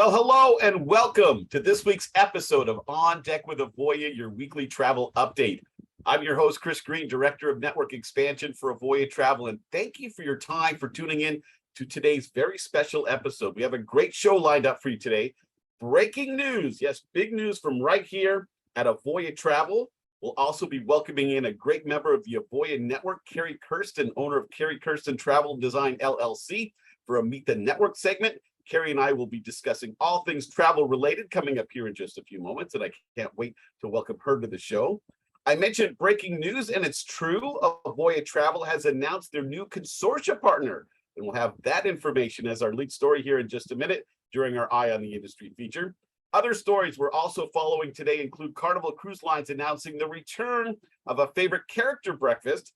Well, hello and welcome to this week's episode of On Deck with Avoya, your weekly travel update. I'm your host, Chris Greene, Director of Network Expansion for Avoya Travel, and thank you for your time for tuning in to today's very special episode. We have a great show lined up for you today. Breaking news, yes, big news from right here at Avoya Travel. We'll also be welcoming in a great member of the Avoya Network, Carri Kersten, owner of Carri Kersten Travel Design, LLC, for a Meet the Network segment. Carri and I will be discussing all things travel related coming up here in just a few moments, and I can't wait to welcome her to the show. I mentioned breaking news, and it's true. Avoya Travel has announced their new consortia partner, and we'll have that information as our lead story here in just a minute during our Eye on the Industry feature. Other stories we're also following today include Carnival Cruise Lines announcing the return of a favorite character breakfast.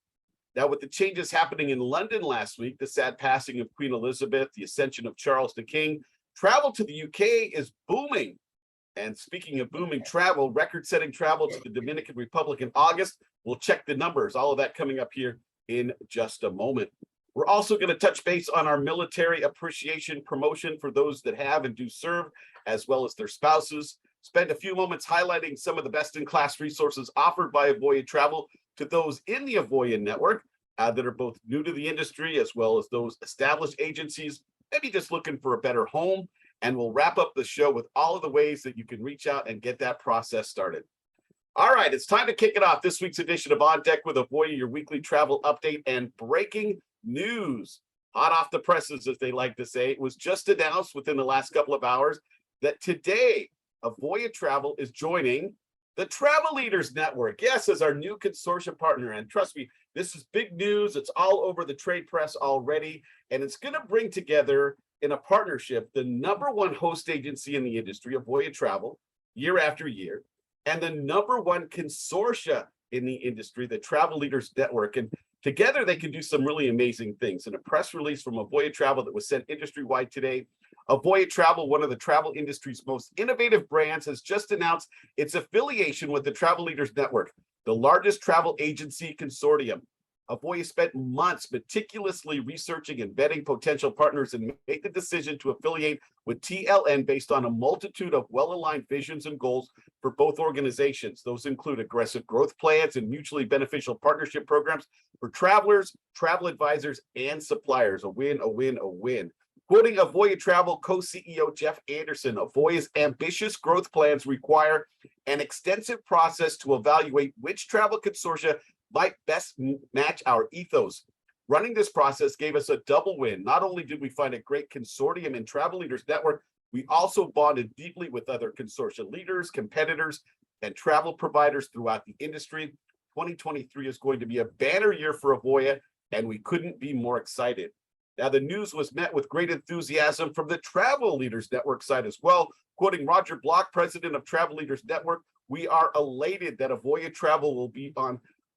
Now, with the changes happening in London last week, the sad passing of Queen Elizabeth, the ascension of Charles the King, travel to the UK is booming. And speaking of booming travel, record-setting travel to the Dominican Republic in August. We'll check the numbers, all of that coming up here in just a moment. We're also going to touch base on our military appreciation promotion for those that have and do serve, as well as their spouses. Spend a few moments highlighting some of the best-in-class resources offered by Avoya Travel to those in the Avoya Network that are both new to the industry, as well as those established agencies, maybe just looking for a better home. And we'll wrap up the show with all of the ways that you can reach out and get that process started. All right, it's time to kick it off. This week's edition of On Deck with Avoya, your weekly travel update and breaking news. Hot off the presses, as they like to say. It was just announced within the last couple of hours that today Avoya Travel is joining the Travel Leaders Network, yes, as our new consortium partner. And trust me, this is big news. It's all over the trade press already. And it's going to bring together in a partnership the #1 host agency in the industry, Avoya Travel, year after year, and the #1 consortia in the industry, the Travel Leaders Network. And together they can do some really amazing things. In a press release from Avoya Travel that was sent industry-wide today, Avoya Travel, one of the travel industry's most innovative brands, has just announced its affiliation with the Travel Leaders Network, the largest travel agency consortium. Avoya spent months meticulously researching and vetting potential partners and made the decision to affiliate with TLN based on a multitude of well-aligned visions and goals for both organizations. Those include aggressive growth plans and mutually beneficial partnership programs for travelers, travel advisors, and suppliers. A win, a win, a win. Quoting Avoya Travel co-CEO Jeff Anderson, Avoya's ambitious growth plans require an extensive process to evaluate which travel consortia might best match our ethos. Running this process gave us a double win. Not only did we find a great consortium in Travel Leaders Network, we also bonded deeply with other consortia leaders, competitors, and travel providers throughout the industry. 2023 is going to be a banner year for Avoya, and we couldn't be more excited. Now, the news was met with great enthusiasm from the Travel Leaders Network side as well. Quoting Roger Block, president of Travel Leaders Network, "We are elated that Avoya Travel will be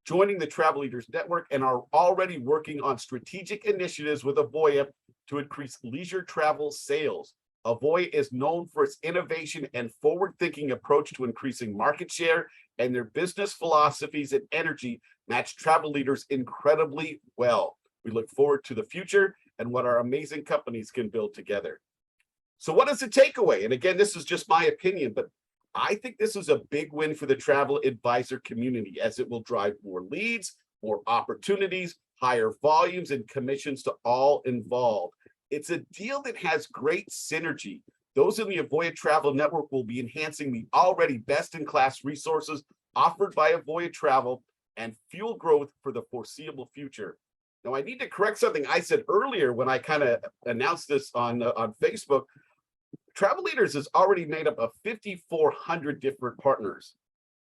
joining the Travel Leaders Network and are already working on strategic initiatives with Avoya to increase leisure travel sales. Avoya is known for its innovation and forward-thinking approach to increasing market share, and their business philosophies and energy match Travel Leaders incredibly well. We look forward to the future and what our amazing companies can build together." So what is the takeaway? And again, this is just my opinion, but I think this is a big win for the travel advisor community, as it will drive more leads, more opportunities, higher volumes, and commissions to all involved. It's a deal that has great synergy. Those in the Avoya Travel Network will be enhancing the already best-in-class resources offered by Avoya Travel and fuel growth for the foreseeable future. Now, I need to correct something I said earlier when I kind of announced this on Facebook. Travel Leaders is already made up of 5,400 different partners.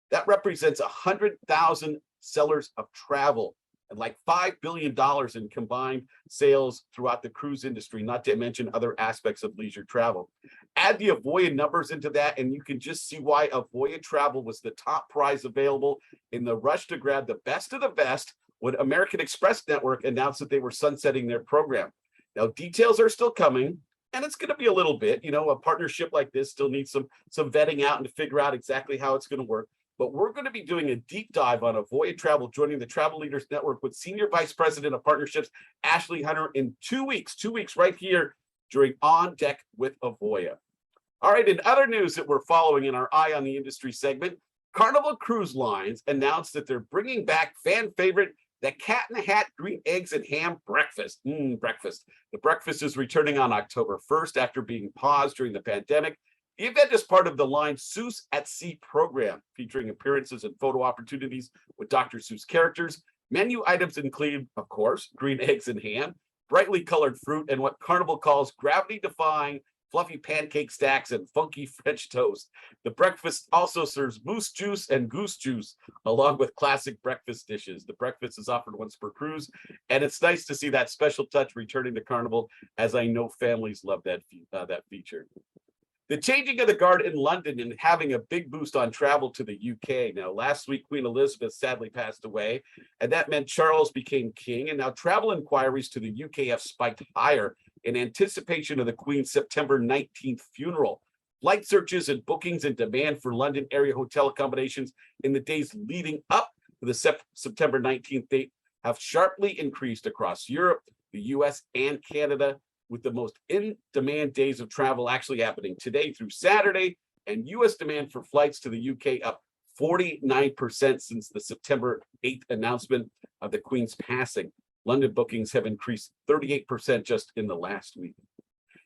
That represents 100,000 sellers of travel and like $5 billion in combined sales throughout the cruise industry, not to mention other aspects of leisure travel. Add the Avoya numbers into that, and you can just see why Avoya Travel was the top prize available in the rush to grab the best of the best when American Express Network announced that they were sunsetting their program. Now, details are still coming, and it's going to be a little bit. A partnership like this still needs some vetting out and to figure out exactly how it's going to work. But we're going to be doing a deep dive on Avoya Travel, joining the Travel Leaders Network with Senior Vice President of Partnerships, Ashley Hunter, in 2 weeks right here during On Deck with Avoya. All right, in other news that we're following in our Eye on the Industry segment, Carnival Cruise Lines announced that they're bringing back fan favorite, the Cat in the Hat green eggs and ham breakfast. Breakfast. The breakfast is returning on October 1st after being paused during the pandemic. The event is part of the line Seuss at Sea program, featuring appearances and photo opportunities with Dr. Seuss characters. Menu items include, of course, green eggs and ham, brightly colored fruit, and what Carnival calls gravity-defying fluffy pancake stacks and funky French toast. The breakfast also serves moose juice and goose juice, along with classic breakfast dishes. The breakfast is offered once per cruise, and it's nice to see that special touch returning to Carnival, as I know families love that feature. The changing of the guard in London and having a big boost on travel to the UK. Now, last week, Queen Elizabeth sadly passed away, and that meant Charles became king. And now travel inquiries to the UK have spiked higher in anticipation of the Queen's September 19th funeral. Flight searches and bookings and demand for London area hotel accommodations in the days leading up to the September 19th date have sharply increased across Europe, the US, and Canada, with the most in-demand days of travel actually happening today through Saturday, and U.S. demand for flights to the U.K. up 49% since the September 8th announcement of the Queen's passing. London bookings have increased 38% just in the last week.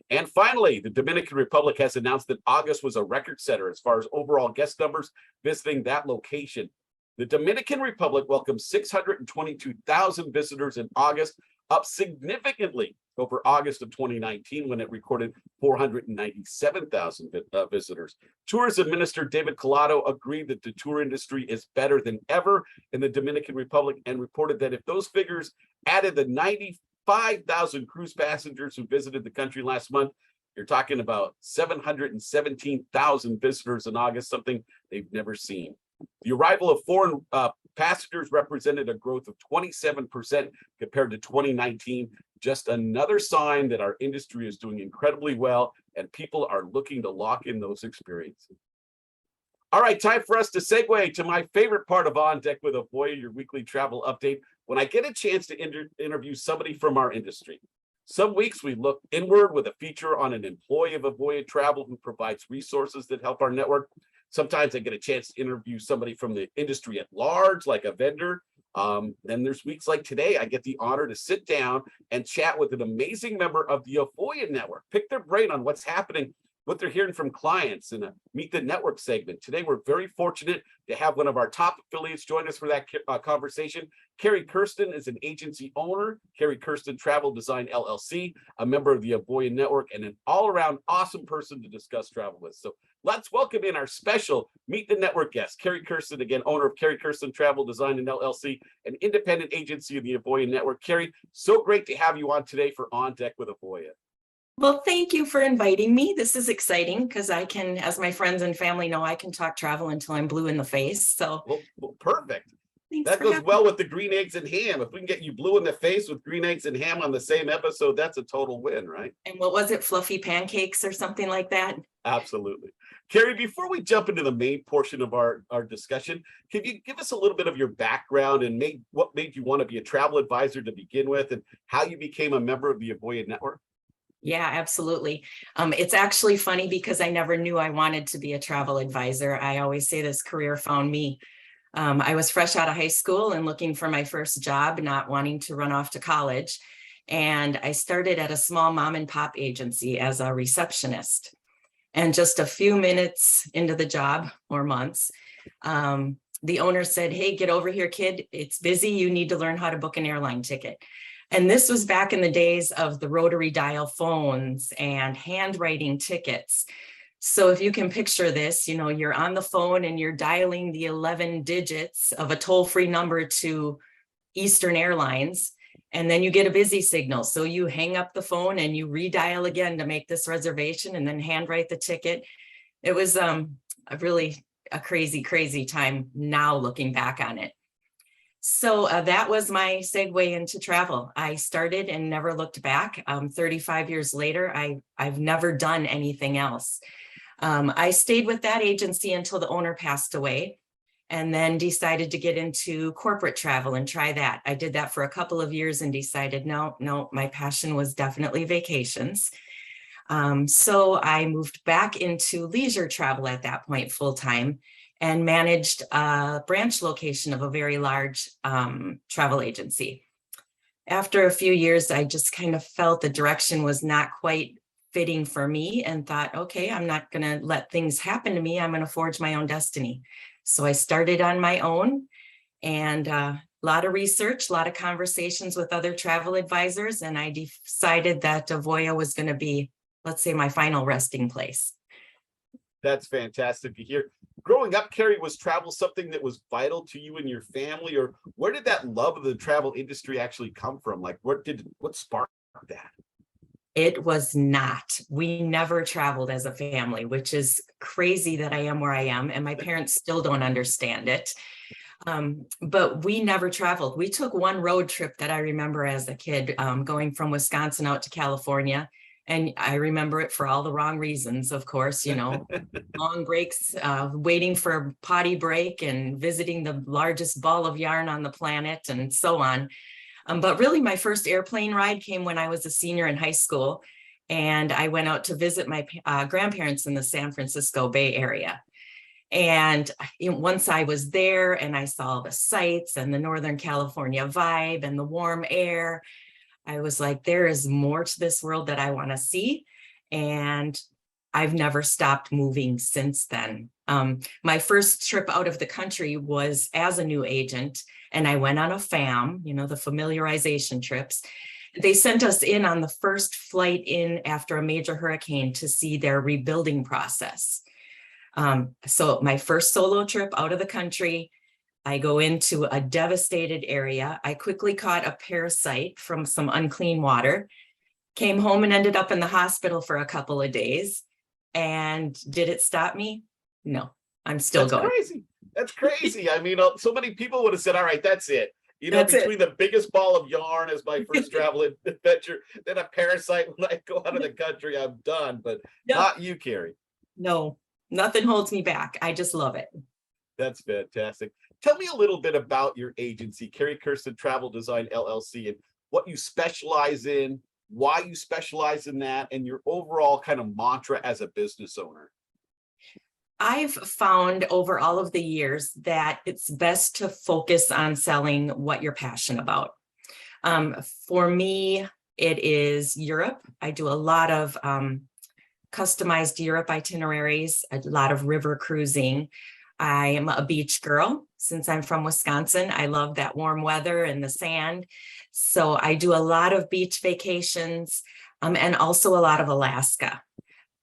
And finally, the Dominican Republic has announced that August was a record setter as far as overall guest numbers visiting that location. The Dominican Republic welcomed 622,000 visitors in August, up significantly over August of 2019, when it recorded 497,000 visitors. Tourism Minister David Collado agreed that the tour industry is better than ever in the Dominican Republic, and reported that if those figures added the 95,000 cruise passengers who visited the country last month, you're talking about 717,000 visitors in August, something they've never seen. The arrival of foreign passengers represented a growth of 27% compared to 2019. Just another sign that our industry is doing incredibly well and people are looking to lock in those experiences. All right, time for us to segue to my favorite part of On Deck with Avoya, your weekly travel update, when I get a chance to interview somebody from our industry. Some weeks we look inward with a feature on an employee of Avoya Travel who provides resources that help our network. Sometimes I get a chance to interview somebody from the industry at large, like a vendor. Then there's weeks like today, I get the honor to sit down and chat with an amazing member of the Avoya Network, pick their brain on what's happening, what they're hearing from clients in a Meet the Network segment. Today, we're very fortunate to have one of our top affiliates join us for that conversation. Carri Kersten is an agency owner, Carri Kersten Travel Design, LLC, a member of the Avoya Network, and an all-around awesome person to discuss travel with. So let's welcome in our special Meet the Network guest, Carri Kersten, again, owner of Carri Kersten Travel Design and LLC, an independent agency of the Avoya Network. Carri, so great to have you on today for On Deck with Avoya. Well, thank you for inviting me. This is exciting because I can, as my friends and family know, I can talk travel until I'm blue in the face. So well, perfect. Thanks that goes well with the green eggs and ham. If we can get you blue in the face with green eggs and ham on the same episode, that's a total win, right? And what was it, fluffy pancakes or something like that? Absolutely. Carri, before we jump into the main portion of our discussion, can you give us a little bit of your background and what made you want to be a travel advisor to begin with, and how you became a member of the Avoya Network? Yeah, absolutely. It's actually funny because I never knew I wanted to be a travel advisor. I always say this career found me. I was fresh out of high school and looking for my first job, not wanting to run off to college. And I started at a small mom and pop agency as a receptionist. And just a few minutes into the job, or months, the owner said, "Hey, get over here, kid. It's busy. You need to learn how to book an airline ticket." And this was back in the days of the rotary dial phones and handwriting tickets. So if you can picture this, you know, you're on the phone and you're dialing the 11 digits of a toll-free number to Eastern Airlines, and then you get a busy signal. So you hang up the phone and you redial again to make this reservation and then handwrite the ticket. It was a crazy, crazy time now looking back on it. So that was my segue into travel. I started and never looked back. 35 years later, I've never done anything else. I stayed with that agency until the owner passed away, and then decided to get into corporate travel and try that. I did that for a couple of years and decided, no, my passion was definitely vacations. So I moved back into leisure travel at that point full time and managed a branch location of a very large travel agency. After a few years, I just kind of felt the direction was not quite fitting for me and thought, okay, I'm not going to let things happen to me. I'm going to forge my own destiny. So I started on my own, and a lot of research, a lot of conversations with other travel advisors. And I decided that Avoya was going to be, let's say, my final resting place. That's fantastic to hear. Growing up, Carri, was travel something that was vital to you and your family, or where did that love of the travel industry actually come from? Like, what sparked that? It was not. We never traveled as a family, which is crazy that I am where I am, and my parents still don't understand it. But we never traveled. We took one road trip that I remember as a kid, going from Wisconsin out to California. And I remember it for all the wrong reasons, of course, long breaks, waiting for a potty break and visiting the largest ball of yarn on the planet and so on. But really, my first airplane ride came when I was a senior in high school. And I went out to visit my grandparents in the San Francisco Bay Area. And once I was there and I saw the sights and the Northern California vibe and the warm air, I was like, there is more to this world that I want to see. And I've never stopped moving since then. My first trip out of the country was as a new agent, and I went on a FAM, the familiarization trips. They sent us in on the first flight in after a major hurricane to see their rebuilding process. So my first solo trip out of the country, I go into a devastated area. I quickly caught a parasite from some unclean water, came home and ended up in the hospital for a couple of days. And did it stop me? No, I'm still going. Crazy. That's crazy. I mean, so many people would have said, all right, that's it. That's between the biggest ball of yarn as my first travel adventure, then a parasite when I go out of the country, I'm done. But not you, Carri. No, nothing holds me back. I just love it. That's fantastic. Tell me a little bit about your agency, Carri Kersten Travel Design, LLC, and what you specialize in, why you specialize in that, and your overall kind of mantra as a business owner. I've found over all of the years that it's best to focus on selling what you're passionate about. For me, it is Europe. I do a lot of customized Europe itineraries, a lot of river cruising. I am a beach girl. Since I'm from Wisconsin, I love that warm weather and the sand. So I do a lot of beach vacations, and also a lot of Alaska.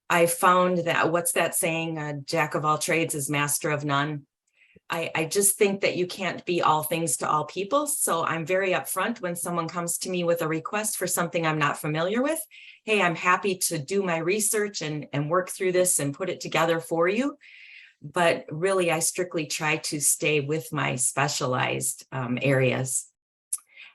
I found that, what's that saying? Jack of all trades is master of none. I just think that you can't be all things to all people. So I'm very upfront when someone comes to me with a request for something I'm not familiar with. Hey, I'm happy to do my research and work through this and put it together for you. But really, I strictly try to stay with my specialized areas.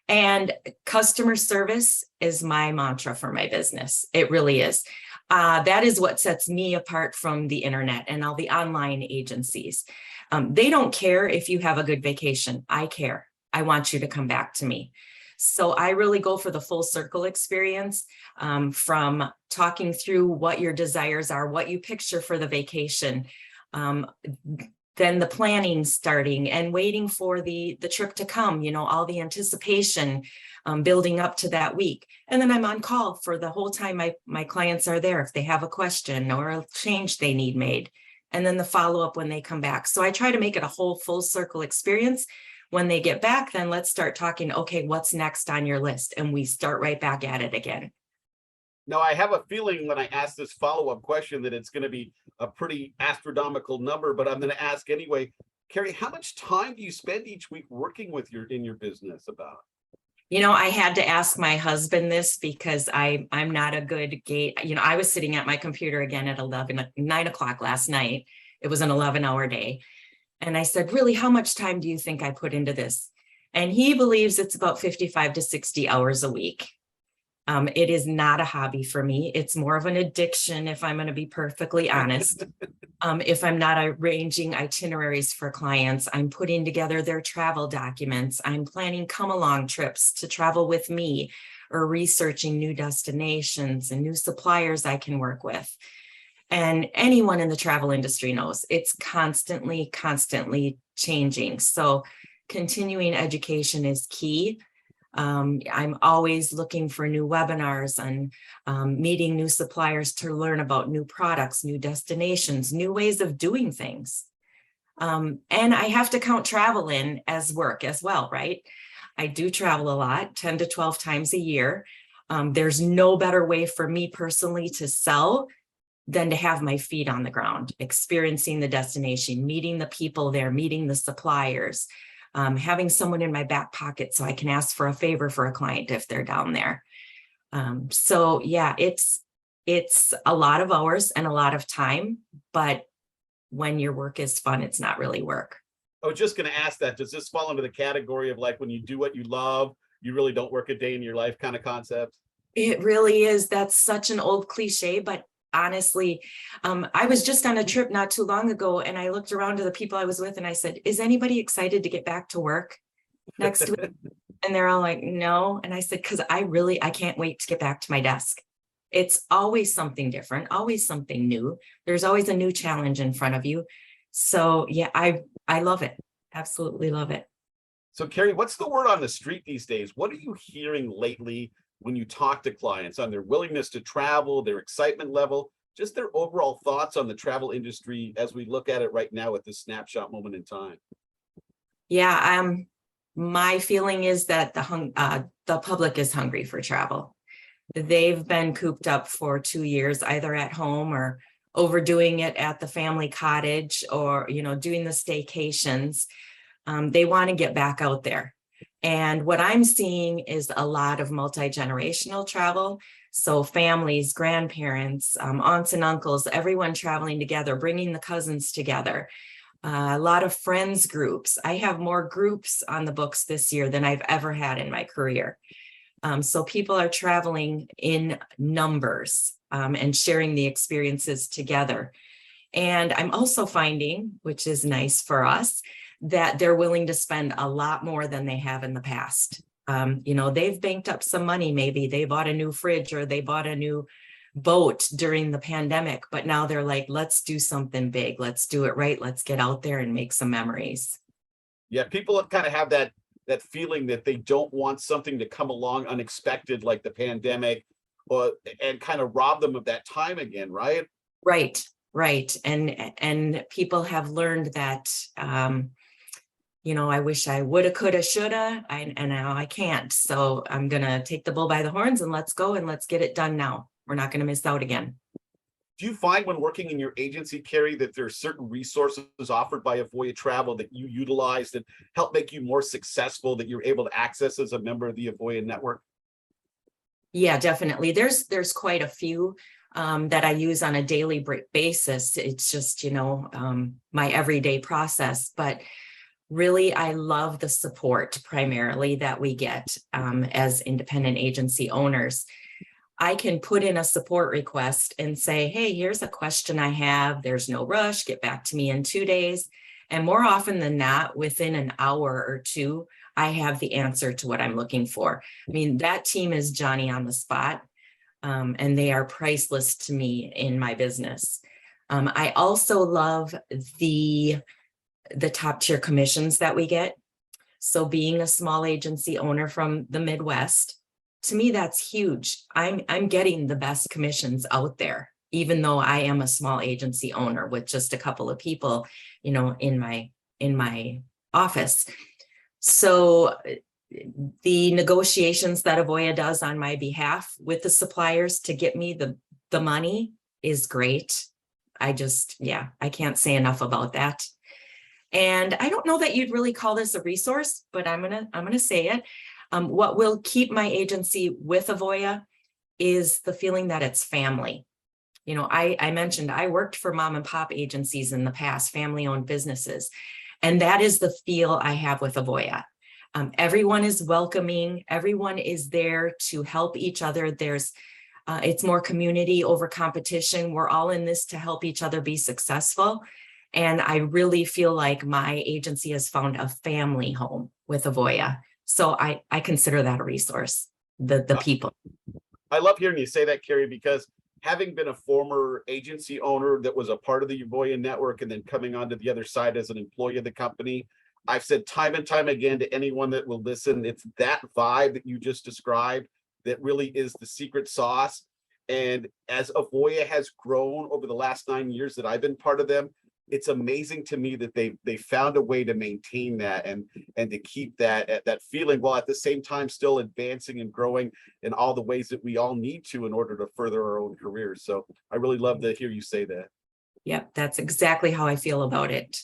And customer service is my mantra for my business. It really is. That is what sets me apart from the internet and all the online agencies. They don't care if you have a good vacation. I care. I want you to come back to me. So I really go for the full circle experience, from talking through what your desires are, what you picture for the vacation, then the planning starting and waiting for the trip to come, all the anticipation, building up to that week. And then I'm on call for the whole time my clients are there if they have a question or a change they need made. And then the follow-up when they come back. So I try to make it a whole full circle experience. When they get back, then let's start talking, okay, what's next on your list? And we start right back at it again. Now, I have a feeling when I ask this follow-up question that it's going to be a pretty astronomical number, but I'm going to ask anyway. Carri, how much time do you spend each week working with in your business about? I had to ask my husband this because I'm not a good gate. I was sitting at my computer again at 9 o'clock last night. It was an 11-hour day. And I said, really, how much time do you think I put into this? And he believes it's about 55 to 60 hours a week. It is not a hobby for me. It's more of an addiction, if I'm going to be perfectly honest. If I'm not arranging itineraries for clients, I'm putting together their travel documents. I'm planning come-along trips to travel with me, or researching new destinations and new suppliers I can work with. And anyone in the travel industry knows it's constantly changing. So continuing education is key. I'm always looking for new webinars and meeting new suppliers to learn about new products, new destinations, new ways of doing things. And I have to count travel in as work as well, right? I do travel a lot, 10 to 12 times a year. There's no better way for me personally to sell than to have my feet on the ground, experiencing the destination, meeting the people there, meeting the suppliers, having someone in my back pocket so I can ask for a favor for a client if they're down there. So yeah, it's a lot of hours and a lot of time, but when your work is fun, it's not really work. I was just going to ask that. Does this fall into the category of like when you do what you love, you really don't work a day in your life kind of concept? It really is. That's such an old cliche, but honestly, I was just on a trip not too long ago and I looked around to the people I was with and I said, is anybody excited to get back to work next week? And they're all like, no. And I said, because I can't wait to get back to my desk. It's always something different, always something new. There's always a new challenge in front of you. So yeah, I love it. Absolutely love it. So Carri, what's the word on the street these days? What are you hearing lately when you talk to clients on their willingness to travel, their excitement level, just their overall thoughts on the travel industry as we look at it right now at this snapshot moment in time? Yeah, my feeling is that the public is hungry for travel. They've been cooped up for 2 years, either at home or overdoing it at the family cottage or, doing the staycations. They want to get back out there. And what I'm seeing is a lot of multi-generational travel. So families, grandparents, aunts and uncles, everyone traveling together, bringing the cousins together. A lot of friends groups. I have more groups on the books this year than I've ever had in my career. So people are traveling in numbers and sharing the experiences together. And I'm also finding, which is nice for us, that they're willing to spend a lot more than they have in the past. They've banked up some money. Maybe they bought a new fridge or they bought a new boat during the pandemic, but now they're like, let's do something big. Let's do it right. Let's get out there and make some memories. Yeah, people kind of have that feeling that they don't want something to come along unexpected like the pandemic and kind of rob them of that time again, right? Right. And people have learned that, I wish I woulda, coulda, shoulda, and now I can't. So I'm going to take the bull by the horns and let's go and let's get it done now. We're not going to miss out again. Do you find when working in your agency, Carri, that there are certain resources offered by Avoya Travel that you utilize that help make you more successful, that you're able to access as a member of the Avoya Network? Yeah, definitely. There's quite a few that I use on a daily basis. It's just, my everyday process. But really, I love the support primarily that we get as independent agency owners. I can put in a support request and say, hey, here's a question I have. There's no rush. Get back to me in 2 days. And more often than not, within an hour or two, I have the answer to what I'm looking for. I mean, that team is Johnny on the spot, and they are priceless to me in my business. I also love the top tier commissions that we get. So being a small agency owner from the Midwest, to me, that's huge. I'm getting the best commissions out there, even though I am a small agency owner with just a couple of people, in my office. So the negotiations that Avoya does on my behalf with the suppliers to get me the money is great. I can't say enough about that. And I don't know that you'd really call this a resource, but I'm gonna say it. What will keep my agency with Avoya is the feeling that it's family. I mentioned I worked for mom and pop agencies in the past, family-owned businesses, and that is the feel I have with Avoya. Everyone is welcoming. Everyone is there to help each other. It's more community over competition. We're all in this to help each other be successful. And I really feel like my agency has found a family home with Avoya. So I consider that a resource. the people. I love hearing you say that, Carrie, because having been a former agency owner that was a part of the Avoya Network and then coming onto the other side as an employee of the company, I've said time and time again to anyone that will listen, it's that vibe that you just described that really is the secret sauce. And as Avoya has grown over the last 9 years that I've been part of them, it's amazing to me that they found a way to maintain that and to keep that feeling, while at the same time still advancing and growing in all the ways that we all need to in order to further our own careers. So I really love to hear you say that. Yep, that's exactly how I feel about it.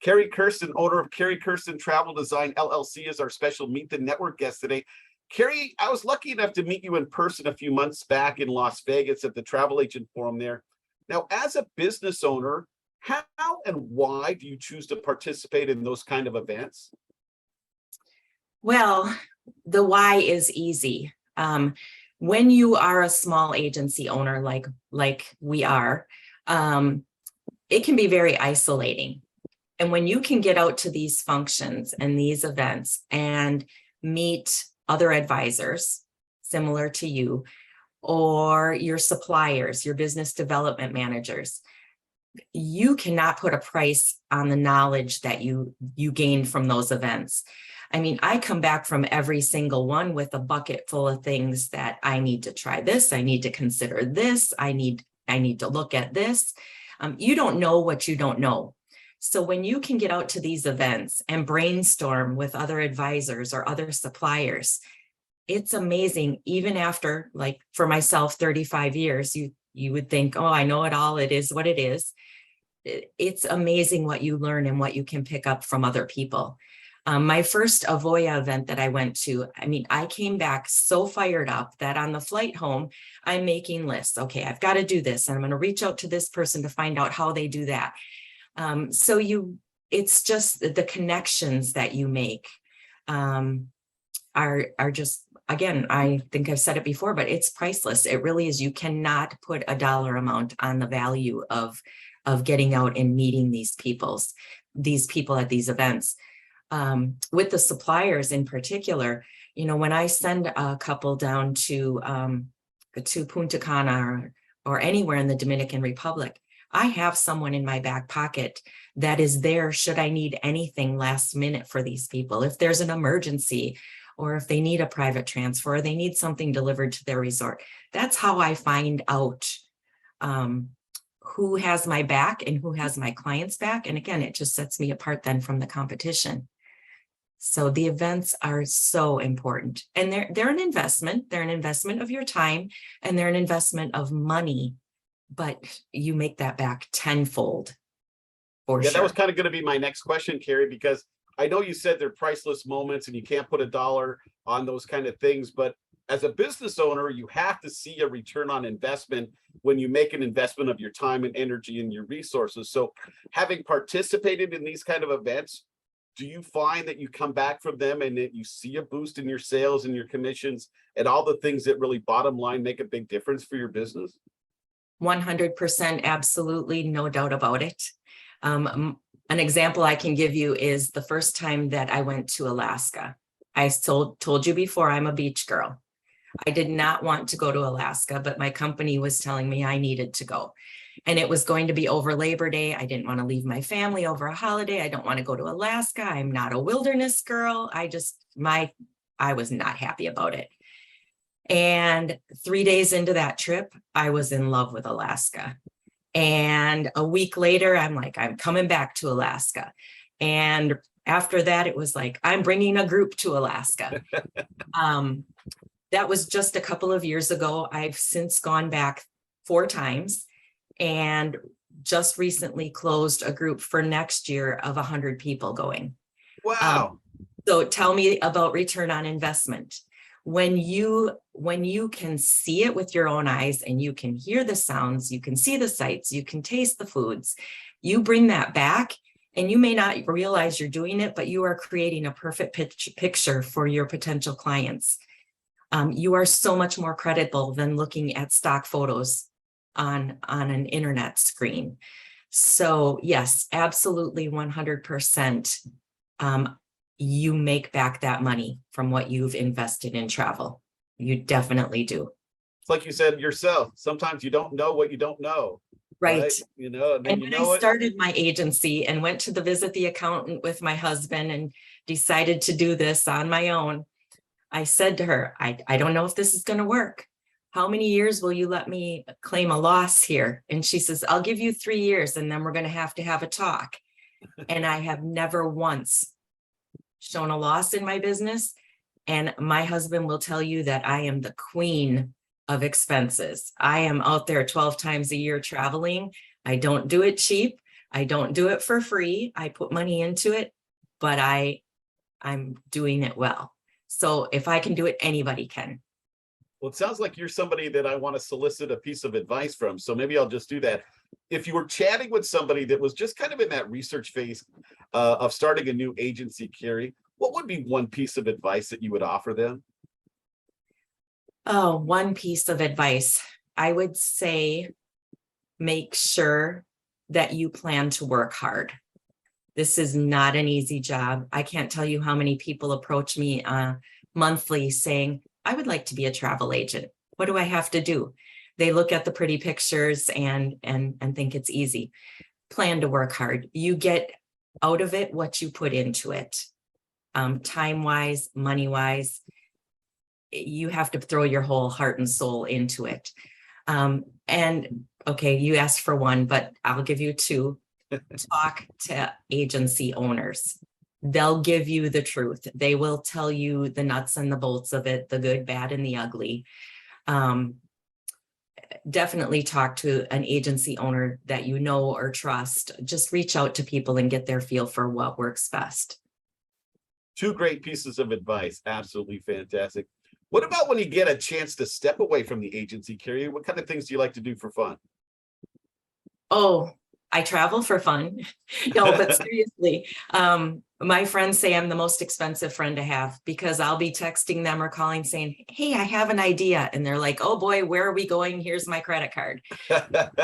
Carri Kersten, owner of Carri Kersten Travel Design LLC, is our special Meet the Network guest today. Carrie, I was lucky enough to meet you in person a few months back in Las Vegas at the Travel Agent Forum there. Now, as a business owner, how and why do you choose to participate in those kind of events? Well, the why is easy. When you are a small agency owner like we are, it can be very isolating. And when you can get out to these functions and these events and meet other advisors similar to you, or your suppliers, your business development managers, you cannot put a price on the knowledge that you gain from those events. I mean, I come back from every single one with a bucket full of things that I need to try this, I need to consider this, I need to look at this. You don't know what you don't know. So when you can get out to these events and brainstorm with other advisors or other suppliers, it's amazing. Even after, like for myself, 35 years, you would think, oh, I know it all, it is what it is. It's amazing what you learn and what you can pick up from other people. My first Avoya event that I went to, I mean, I came back so fired up that on the flight home, I'm making lists. Okay, I've got to do this, and I'm going to reach out to this person to find out how they do that. It's just the connections that you make are just, again, I think I've said it before, but it's priceless. It really is. You cannot put a dollar amount on the value of getting out and meeting these people at these events. With the suppliers in particular, you know, when I send a couple down to Punta Cana or anywhere in the Dominican Republic, I have someone in my back pocket that is there should I need anything last minute for these people. If there's an emergency, or if they need a private transfer, or they need something delivered to their resort. That's how I find out who has my back and who has my clients' back. And again, it just sets me apart then from the competition. So the events are so important, and they're an investment. They're an investment of your time, and they're an investment of money, but you make that back tenfold. For Yeah, sure. that was kind of going to be my next question, Carrie, because I know you said they're priceless moments and you can't put a dollar on those kind of things, but as a business owner, you have to see a return on investment when you make an investment of your time and energy and your resources. So having participated in these kind of events, do you find that you come back from them and that you see a boost in your sales and your commissions and all the things that really bottom line make a big difference for your business? 100%, absolutely, no doubt about it. An example I can give you is the first time that I went to Alaska. I told you before, I'm a beach girl. I did not want to go to Alaska, but my company was telling me I needed to go. And it was going to be over Labor Day. I didn't want to leave my family over a holiday. I don't want to go to Alaska. I'm not a wilderness girl. I was not happy about it. And 3 days into that trip, I was in love with Alaska. And a week later, I'm like, I'm coming back to Alaska. And after that, it was like, I'm bringing a group to Alaska. That was just a couple of years ago. I've since gone back 4 times and just recently closed a group for next year of 100 people going. Wow. So tell me about return on investment. When you can see it with your own eyes and you can hear the sounds, you can see the sights, you can taste the foods, you bring that back, and you may not realize you're doing it, but you are creating a perfect picture for your potential clients. You are so much more credible than looking at stock photos on an internet screen. So yes, absolutely 100%. You make back that money from what you've invested in travel. You definitely do. It's like you said yourself, sometimes you don't know what you don't know. Right. You know, and then And you when I know it. started my agency and went to visit the accountant with my husband and decided to do this on my own, I said to her, I don't know if this is going to work. How many years will you let me claim a loss here? And she says, I'll give you 3 years and then we're going to have a talk. And I have never once shown a loss in my business. And my husband will tell you that I am the queen of expenses. I am out there 12 times a year traveling. I don't do it cheap. I don't do it for free. I put money into it, but I'm doing it well. So if I can do it, anybody can. Well, it sounds like you're somebody that I want to solicit a piece of advice from. So maybe I'll just do that. If you were chatting with somebody that was just kind of in that research phase of starting a new agency, Carri, what would be one piece of advice that you would offer them? Oh, one piece of advice. I would say make sure that you plan to work hard. This is not an easy job. I can't tell you how many people approach me monthly saying, I would like to be a travel agent. What do I have to do? They look at the pretty pictures and think it's easy. Plan to work hard. You get out of it what you put into it. Time-wise, money-wise, you have to throw your whole heart and soul into it. And okay, you asked for one, but I'll give you two. Talk to agency owners. They'll give you the truth. They will tell you the nuts and the bolts of it, the good, bad, and the ugly. Definitely talk to an agency owner that you know or trust. Just reach out to people and get their feel for what works best. Two great pieces of advice. Absolutely fantastic. What about when you get a chance to step away from the agency, Carri? What kind of things do you like to do for fun? Oh, I travel for fun. No, but seriously, my friends say I'm the most expensive friend to have because I'll be texting them or calling saying, hey, I have an idea. And they're like, oh boy, where are we going? Here's my credit card.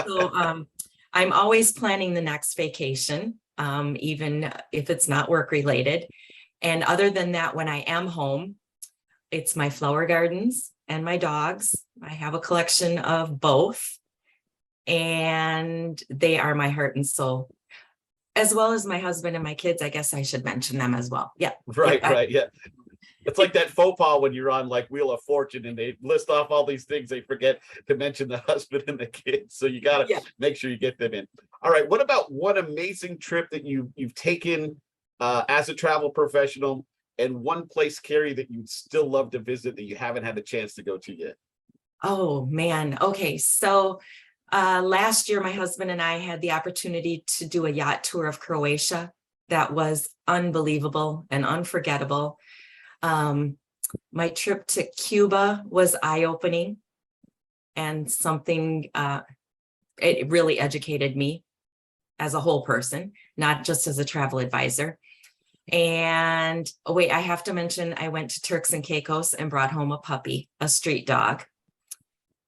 So I'm always planning the next vacation, even if it's not work related. And other than that, when I am home, it's my flower gardens and my dogs. I have a collection of both. And they are my heart and soul, as well as my husband and my kids. I guess I should mention them as well. Yeah. Right, yeah, right. Yeah. It's like that faux pas when you're on like Wheel of Fortune and they list off all these things. They forget to mention the husband and the kids. So you got to make sure you get them in. All right. What about one amazing trip that you've taken as a travel professional, and one place, Carri, that you'd still love to visit that you haven't had a chance to go to yet? Oh, man. Okay. So last year, my husband and I had the opportunity to do a yacht tour of Croatia. That was unbelievable and unforgettable. My trip to Cuba was eye-opening and something, it really educated me as a whole person, not just as a travel advisor. And oh, wait, I have to mention, I went to Turks and Caicos and brought home a puppy, a street dog.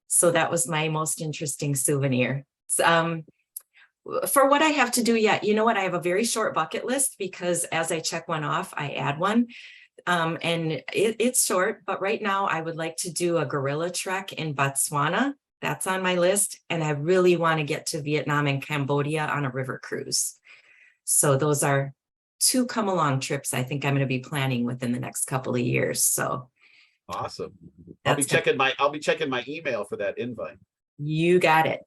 So that was my most interesting souvenir. For what I have to do yet, you know what? I have a very short bucket list because as I check one off, I add one. And it's short, but right now I would like to do a gorilla trek in Botswana. That's on my list. And I really want to get to Vietnam and Cambodia on a river cruise. So those are two come along trips I think I'm going to be planning within the next couple of years. So awesome. I'll be checking my email for that invite. You got it.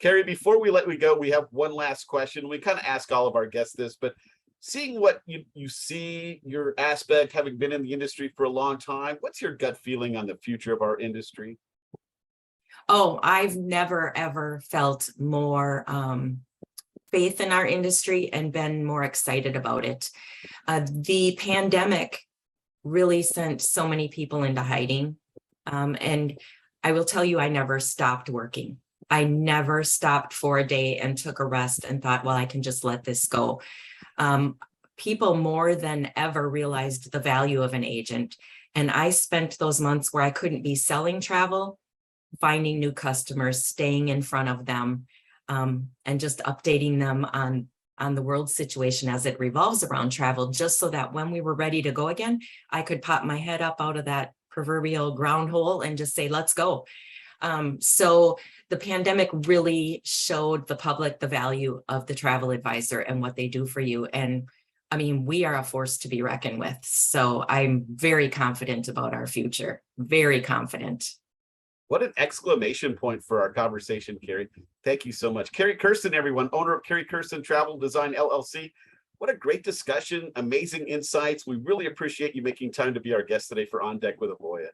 Carri, before we let you go, we have one last question. We kind of ask all of our guests this, but seeing what you see, your aspect, having been in the industry for a long time, what's your gut feeling on the future of our industry? Oh, I've never, ever felt more faith in our industry and been more excited about it. The pandemic really sent so many people into hiding. And I will tell you, I never stopped working. I never stopped for a day and took a rest and thought, well, I can just let this go. People more than ever realized the value of an agent. And I spent those months where I couldn't be selling travel, finding new customers, staying in front of them, and just updating them on the world situation as it revolves around travel, just so that when we were ready to go again, I could pop my head up out of that proverbial ground hole and just say, let's go. So the pandemic really showed the public the value of the travel advisor and what they do for you. And I mean, we are a force to be reckoned with. So I'm very confident about our future, very confident. What an exclamation point for our conversation, Carri. Thank you so much. Carri Kersten, everyone, owner of Carri Kersten Travel Design, LLC. What a great discussion, amazing insights. We really appreciate you making time to be our guest today for On Deck with Avoya.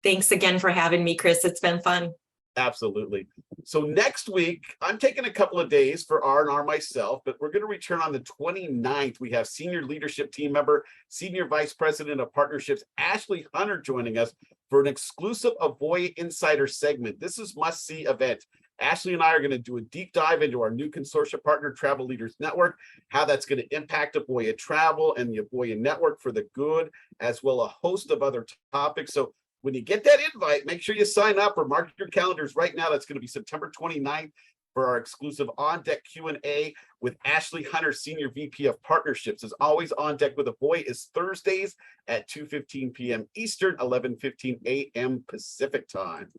Thanks again for having me, Chris. It's been fun. Absolutely. So next week, I'm taking a couple of days for R&R myself, but we're going to return on the 29th. We have senior leadership team member, senior vice president of partnerships, Ashley Hunter, joining us for an exclusive Avoya Insider segment. This is must-see event. Ashley and I are going to do a deep dive into our new consortium partner, Travel Leaders Network, how that's going to impact Avoya Travel and the Avoya Network for the good, as well as a host of other topics. So when you get that invite, make sure you sign up or mark your calendars right now. That's going to be September 29th for our exclusive On Deck Q&A with Ashley Hunter, Senior VP of Partnerships. As always, On Deck with Avoya is Thursdays at 2:15 p.m. Eastern, 11:15 a.m. Pacific time.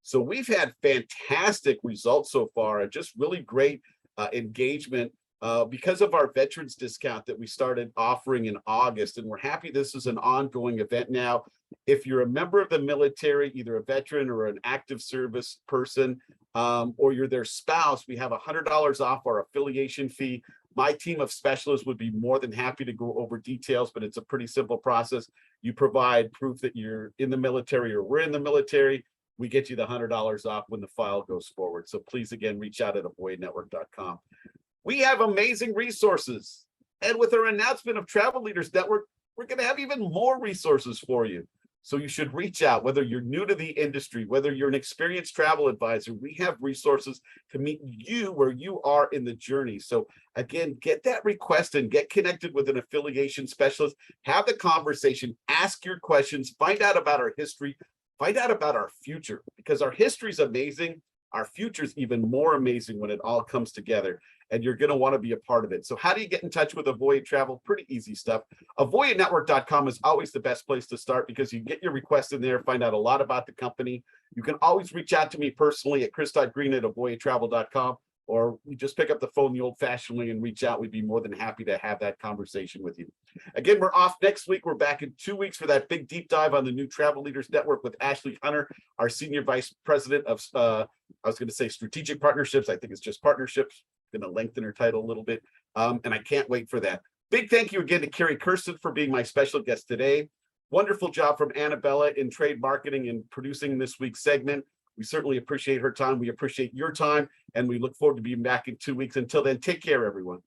So we've had fantastic results so far and just really great engagement because of our veterans discount that we started offering in August. And we're happy this is an ongoing event now. If you're a member of the military, either a veteran or an active service person, or you're their spouse, we have $100 off our affiliation fee. My team of specialists would be more than happy to go over details, but it's a pretty simple process. You provide proof that you're in the military or we're in the military. We get you the $100 off when the file goes forward. So please, again, reach out at avoyanetwork.com. We have amazing resources. And with our announcement of Travel Leaders Network, we're going to have even more resources for you. So you should reach out, whether you're new to the industry, whether you're an experienced travel advisor. We have resources to meet you where you are in the journey. So again, get that request and get connected with an affiliation specialist. Have the conversation, ask your questions, find out about our history, find out about our future, because our history is amazing. Our future is even more amazing when it all comes together, and you're going to want to be a part of it. So how do you get in touch with Avoya Travel? Pretty easy stuff. Avoyanetwork.com is always the best place to start because you get your request in there, find out a lot about the company. You can always reach out to me personally at chris.greene@avoyatravel.com, or you just pick up the phone the old-fashioned way and reach out. We'd be more than happy to have that conversation with you. Again, we're off next week. We're back in 2 weeks for that big deep dive on the new Travel Leaders Network with Ashley Hunter, our Senior Vice President of, I was going to say strategic partnerships. I think it's just partnerships. Going to lengthen her title a little bit. And I can't wait for that. Big thank you again to Carri Kersten for being my special guest today. Wonderful job from Annabella in trade marketing and producing this week's segment. We certainly appreciate her time. We appreciate your time, and we look forward to being back in 2 weeks. Until then, take care, everyone.